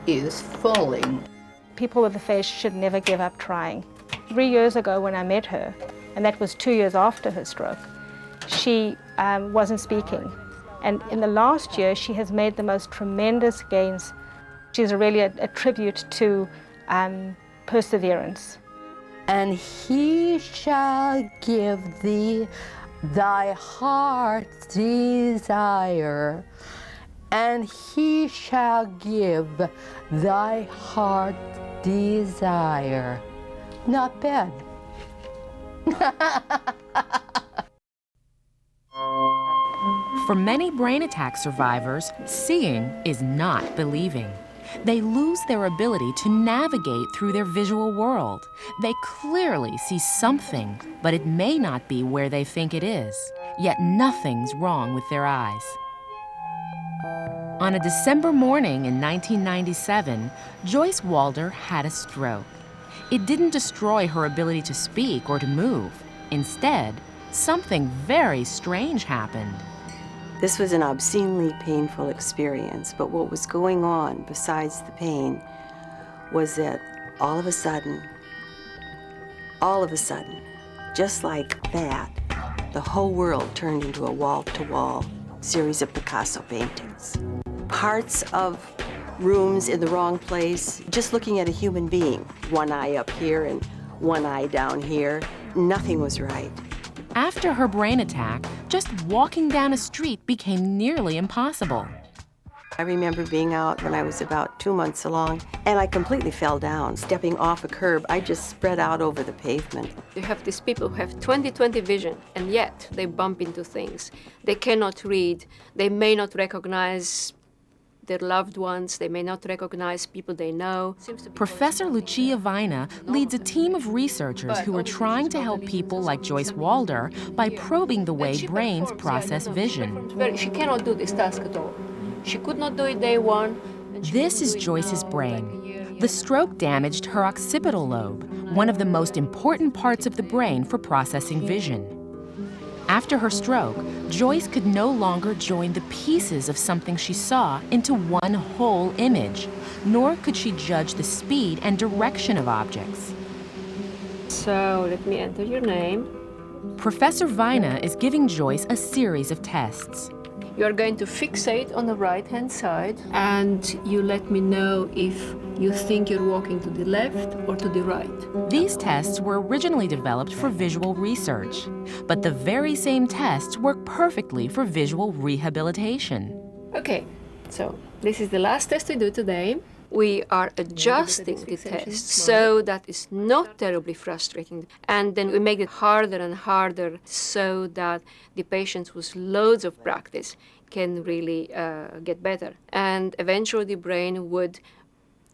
is falling. People with aphasia should never give up trying. 3 years ago when I met her, and that was 2 years after her stroke, she wasn't speaking. And in the last year, she has made the most tremendous gains. She's really a tribute to perseverance. And he shall give thee thy heart's desire, and he shall give thy heart desire. Not bad. For many brain attack survivors, seeing is not believing. They lose their ability to navigate through their visual world. They clearly see something, but it may not be where they think it is. Yet nothing's wrong with their eyes. On a December morning in 1997, Joyce Walder had a stroke. It didn't destroy her ability to speak or to move. Instead, something very strange happened. This was an obscenely painful experience, but what was going on besides the pain was that all of a sudden, just like that, the whole world turned into a wall-to-wall series of Picasso paintings. Parts of rooms in the wrong place, just looking at a human being, one eye up here and one eye down here, nothing was right. After her brain attack, just walking down a street became nearly impossible. I remember being out when I was about 2 months along, and I completely fell down. Stepping off a curb, I just spread out over the pavement. You have these people who have 20/20 vision, and yet they bump into things. They cannot read. They may not recognize their loved ones. They may not recognize people they know. Professor Lucia Vina leads a team of researchers who are trying to help people like Joyce Walder by probing the way brains process vision. She cannot do this task at all. She could not do it day one. This is Joyce's brain. The stroke damaged her occipital lobe, one of the most important parts of the brain for processing vision. After her stroke, Joyce could no longer join the pieces of something she saw into one whole image, nor could she judge the speed and direction of objects. So let me enter your name. Professor Vina is giving Joyce a series of tests. You are going to fixate on the right-hand side, and you let me know if you think you're walking to the left or to the right. These tests were originally developed for visual research, but the very same tests work perfectly for visual rehabilitation. Okay, so this is the last test we do today. We are adjusting the test so that it's not terribly frustrating. And then we make it harder and harder so that the patients with loads of practice can really get better. And eventually the brain would,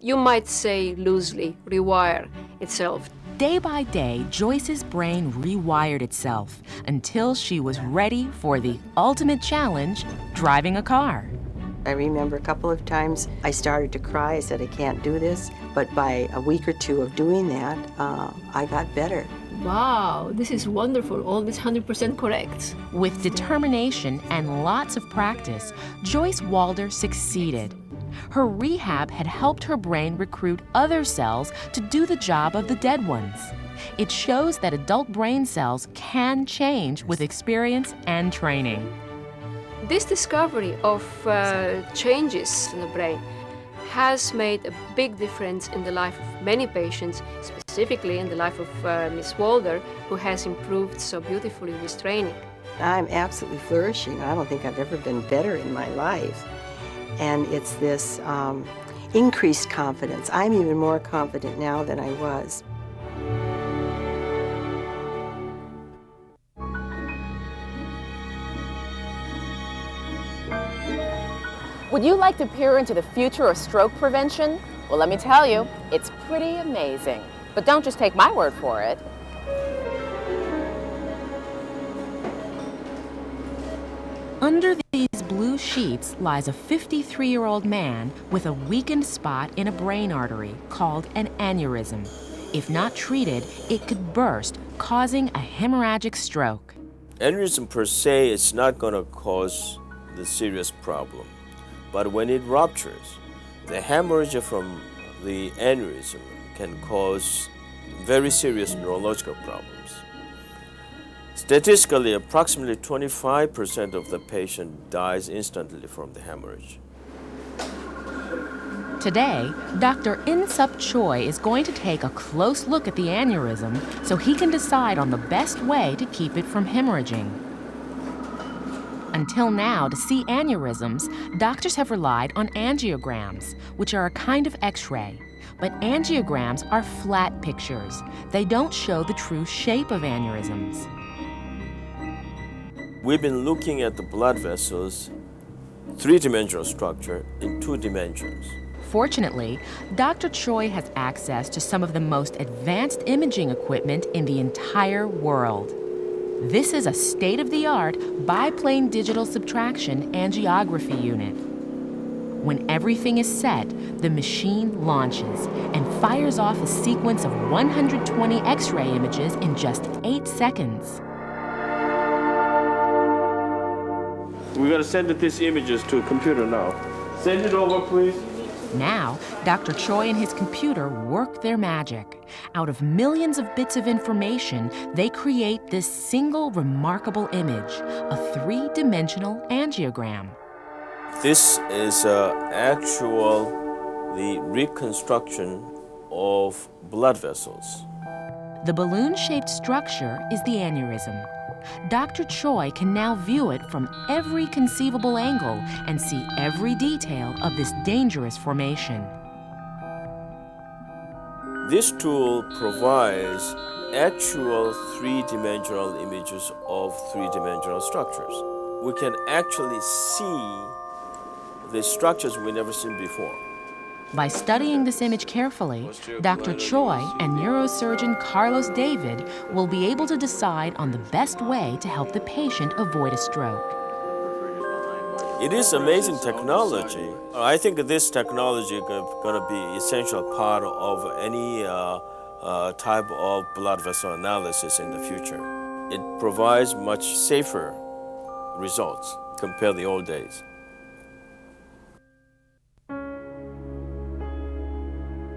you might say loosely, rewire itself. Day by day, Joyce's brain rewired itself until she was ready for the ultimate challenge, driving a car. I remember a couple of times I started to cry. I said, I can't do this. But by a week or two of doing that, I got better. Wow, this is wonderful. All this 100% correct. With determination and lots of practice, Joyce Walder succeeded. Her rehab had helped her brain recruit other cells to do the job of the dead ones. It shows that adult brain cells can change with experience and training. This discovery of changes in the brain has made a big difference in the life of many patients, specifically in the life of Miss Walder, who has improved so beautifully with training. I'm absolutely flourishing. I don't think I've ever been better in my life. And it's this increased confidence. I'm even more confident now than I was. Would you like to peer into the future of stroke prevention? Well, let me tell you, it's pretty amazing. But don't just take my word for it. Under these blue sheets lies a 53-year-old man with a weakened spot in a brain artery called an aneurysm. If not treated, it could burst, causing a hemorrhagic stroke. Aneurysm per se is not going to cause the serious problem. But when it ruptures, The hemorrhage from the aneurysm can cause very serious neurological problems. Statistically, approximately 25% of the patient dies instantly from the hemorrhage. Today, Dr. In-Sup Choi is going to take a close look at the aneurysm so he can decide on the best way to keep it from hemorrhaging. Until now, to see aneurysms, doctors have relied on angiograms, which are a kind of X-ray. But angiograms are flat pictures. They don't show the true shape of aneurysms. We've been looking at the blood vessels' three-dimensional structure in 2 dimensions. Fortunately, Dr. Choi has access to some of the most advanced imaging equipment in the entire world. This is a state-of-the-art biplane digital subtraction angiography unit. When everything is set, the machine launches and fires off a sequence of 120 X-ray images in just 8 seconds. We're going to send these images to a computer now. Send it over, please. Now, Dr. Choi and his computer work their magic. Out of millions of bits of information, they create this single remarkable image, a 3-dimensional angiogram. This is the reconstruction of blood vessels. The balloon-shaped structure is the aneurysm. Dr. Choi can now view it from every conceivable angle and see every detail of this dangerous formation. This tool provides actual 3-dimensional images of 3-dimensional structures. We can actually see the structures we've never seen before. By studying this image carefully, Dr. Choi and neurosurgeon Carlos David will be able to decide on the best way to help the patient avoid a stroke. It is amazing technology. I think this technology is going to be an essential part of any type of blood vessel analysis in the future. It provides much safer results compared to the old days.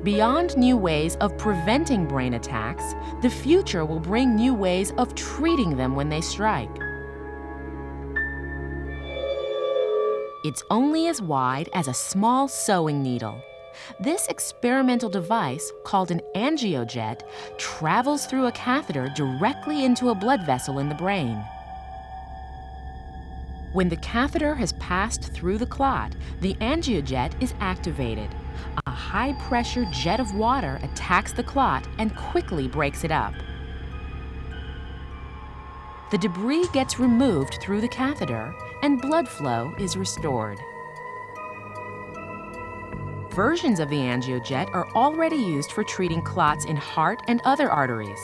Beyond new ways of preventing brain attacks, the future will bring new ways of treating them when they strike. It's only as wide as a small sewing needle. This experimental device, called an angiojet, travels through a catheter directly into a blood vessel in the brain. When the catheter has passed through the clot, the angiojet is activated. A high-pressure jet of water attacks the clot and quickly breaks it up. The debris gets removed through the catheter, and blood flow is restored. Versions of the angiojet are already used for treating clots in heart and other arteries.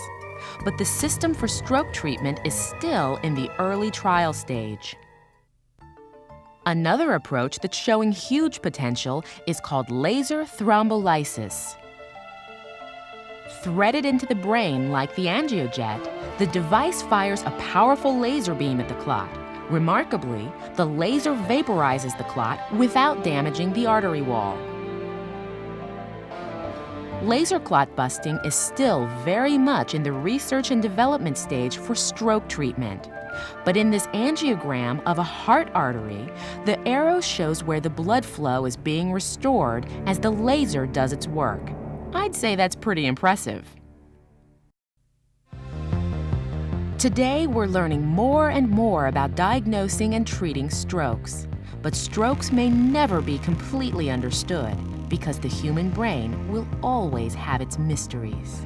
But the system for stroke treatment is still in the early trial stage. Another approach that's showing huge potential is called laser thrombolysis. Threaded into the brain like the angiojet, the device fires a powerful laser beam at the clot. Remarkably, the laser vaporizes the clot without damaging the artery wall. Laser clot busting is still very much in the research and development stage for stroke treatment. But in this angiogram of a heart artery, the arrow shows where the blood flow is being restored as the laser does its work. I'd say that's pretty impressive. Today, we're learning more and more about diagnosing and treating strokes. But strokes may never be completely understood because the human brain will always have its mysteries.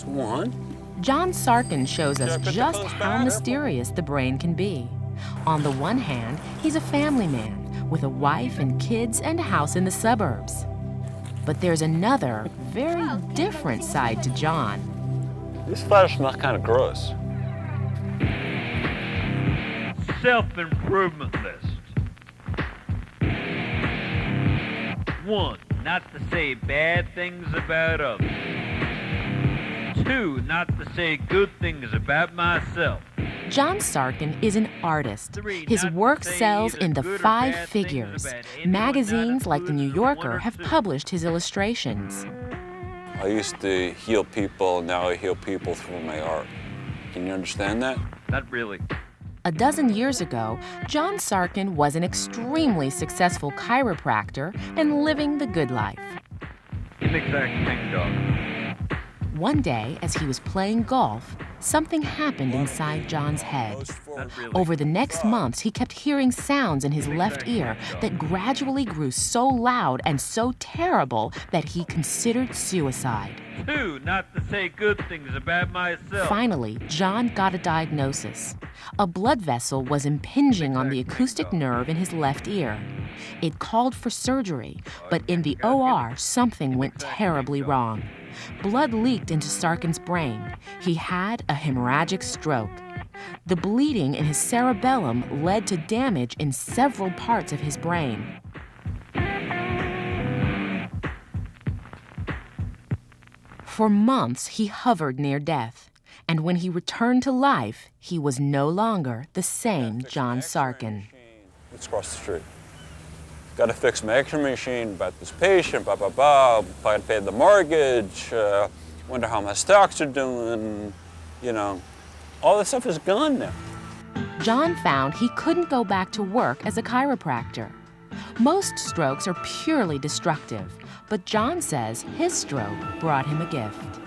One. John Sarkin shows us just how mysterious the brain can be. On the one hand, he's a family man with a wife and kids and a house in the suburbs. But there's another, very different side to John. This photo smells kind of gross. Self-improvement list. 1, not to say bad things about others. 2, not to say good things about myself. John Sarkin is an artist. His work sells in the 5 figures. Magazines like The New Yorker have published his illustrations. I used to heal people, now I heal people through my art. Can you understand that? Not really. A dozen years ago, John Sarkin was an extremely successful chiropractor and living the good life. You make that thing, dog. One day, as he was playing golf, something happened inside John's head. Not really. Over the next months, he kept hearing sounds in his left ear that gradually grew so loud and so terrible that he considered suicide. Two, not to say good things about myself. Finally, John got a diagnosis. A blood vessel was impinging on the acoustic nerve in his left ear. It called for surgery, but in the OR, something went terribly wrong. Blood leaked into Sarkin's brain. He had a hemorrhagic stroke. The bleeding in his cerebellum led to damage in several parts of his brain. For months, he hovered near death, and when he returned to life, he was no longer the same John Sarkin. Let's cross the street. Got to fix my X-ray machine, about this patient, blah, blah, blah. If I paid the mortgage, wonder how my stocks are doing, you know. All this stuff is gone now. John found he couldn't go back to work as a chiropractor. Most strokes are purely destructive, but John says his stroke brought him a gift.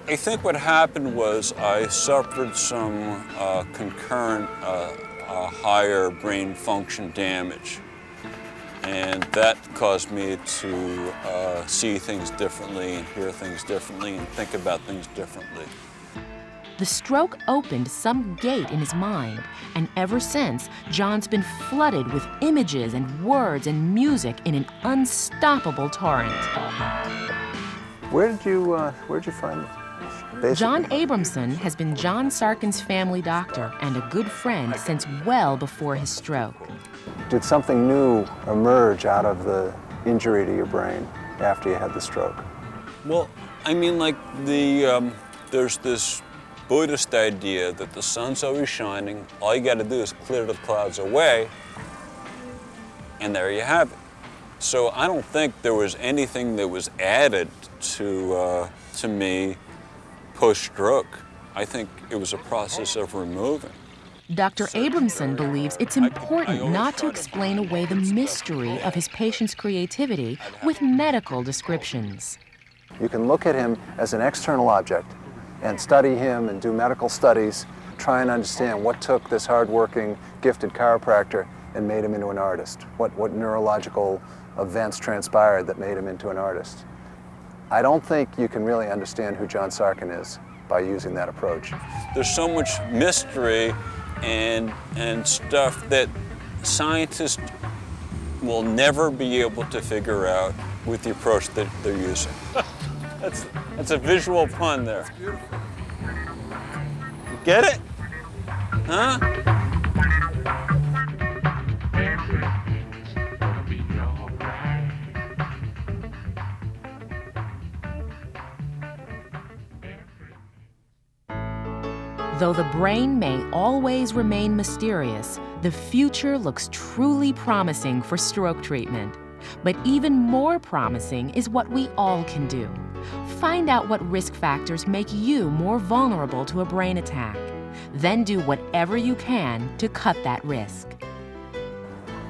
I think what happened was I suffered some concurrent higher brain function damage. And that caused me to see things differently and hear things differently and think about things differently. The stroke opened some gate in his mind, and ever since, John's been flooded with images and words and music in an unstoppable torrent. Where'd you find this? John Abramson has been John Sarkin's family doctor and a good friend since well before his stroke. Did something new emerge out of the injury to your brain after you had the stroke? Well, I mean, like there's this Buddhist idea that the sun's always shining. All you got to do is clear the clouds away, and there you have it. So I don't think there was anything that was added to me post-stroke. I think it was a process of removing. Dr. Abramson believes it's important not to explain away the mystery of his patient's creativity with medical descriptions. You can look at him as an external object and study him and do medical studies, try and understand what took this hardworking, gifted chiropractor and made him into an artist. What neurological events transpired that made him into an artist. I don't think you can really understand who John Sarkin is by using that approach. There's so much mystery and stuff that scientists will never be able to figure out with the approach that they're using. That's a visual pun there. You get it? Huh? Though the brain may always remain mysterious, the future looks truly promising for stroke treatment. But even more promising is what we all can do. Find out what risk factors make you more vulnerable to a brain attack. Then do whatever you can to cut that risk.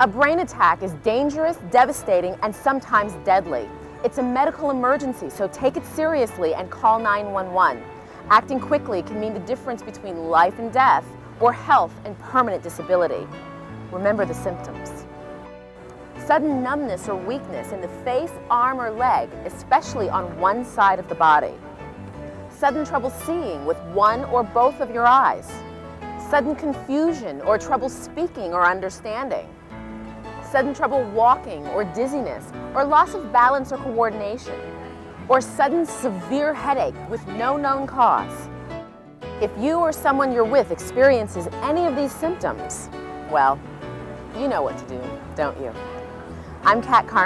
A brain attack is dangerous, devastating, and sometimes deadly. It's a medical emergency, so take it seriously and call 911. Acting quickly can mean the difference between life and death, or health and permanent disability. Remember the symptoms. Sudden numbness or weakness in the face, arm, or leg, especially on one side of the body. Sudden trouble seeing with one or both of your eyes. Sudden confusion or trouble speaking or understanding. Sudden trouble walking or dizziness, or loss of balance or coordination. Or sudden severe headache with no known cause. If you or someone you're with experiences any of these symptoms, well, you know what to do, don't you? I'm Kat Carmen.